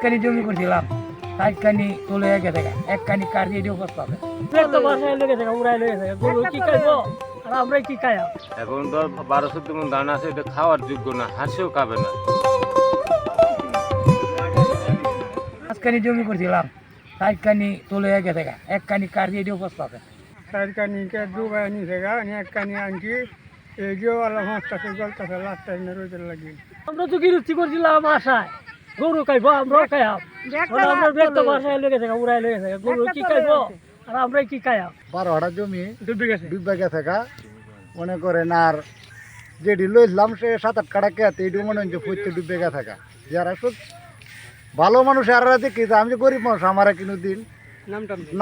5 কানি জমি করছিলাম, 5 কানি তুলে গেছে, 1 কানি কার দিয়ে উপস্থ হবে। তো বাসায় লেগে থাকে, উড়াই লেগে থাকে, গরু কি খাইবো আর আমরা কি খাই? এখন তো 12-14 মণ ধান আছে, এটা খাওয়ার যোগ্য না, হাঁসেও খাবে না। 5 কানি জমি করছিলাম, 5 কানি তুলে গেছে, 1 কানি কার দিয়ে উপস্থ হবে। 4 কানিকে ডুবাই নিছে গা, 1 কানি আনছি, এই যে আল্লাহ মাছটাকে গলতাছে লাস্টাই না রোদের লাগি। আমরা তো গিরুস্তি করছিলাম আশায়, গরু খাইবো আমরাও খাইয়াম, আমরা তো বাসায় লেগে থাকে, উড়াই লেগে থাকে, গরু কি খাইবো আর আমরা কি খাইয়াম? 12 হাড়া জমি ডুবে গেছে। ডুববে গেছে গা, মনে করেন। আর যেটি লইলাম সে 7-8 কাটা খেতে, এটি মনে হচ্ছে ফুটতে ডুববে গেছে গা। যারা সব ভালো মানুষ আর দেখি, আমি যে গরিব মানুষ, আমার কিনু দিন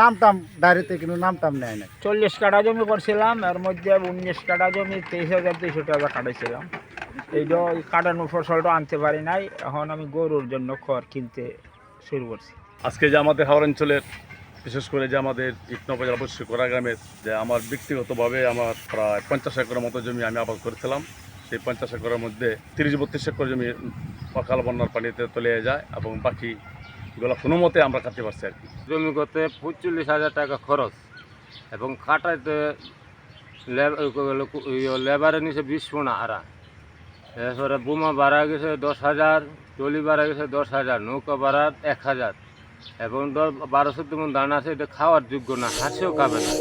নামটাম ডায়েরিতে কিন্তু নামটাম নেয় না। 40 কাঠা জমি করছিলাম, এর মধ্যে 19 কাঠা জমি 23,200 টাকা কাটাইছিলাম। এইটা কাটানো ফসলটা আনতে পারি নাই, এখন আমি গরুর জন্য খড় কিনতে শুরু করছি। আজকে যে আমাদের হাওড় অঞ্চলের, বিশেষ করে যে আমাদের ইকনা উপজেলা বস্তিকরা গ্রামের, যে আমার ব্যক্তিগতভাবে আমার প্রায় 50 একরের মতো জমি আমি আবাদ করেছিলাম। সেই 50 একরের মধ্যে 30-32 একর জমি অকাল বন্যার পানিতে তলে যায়, এবং বাকিগুলো কোনো মতে আমরা কাটতে পারছি আর কি। জমি করতে 45,000 টাকা খরচ, এবং কাটাইতে লেবারের নিচে 20 মণ আড়া। এরপরে বোমা ভাড়া গেছে 10,000, টলি ভাড়া গেছে 10,000, নৌকা ভাড়া 1,000। এবং 12-14 মণ ধান আছে, এটা খাওয়ার যোগ্য না, হাঁসেও খাবে না।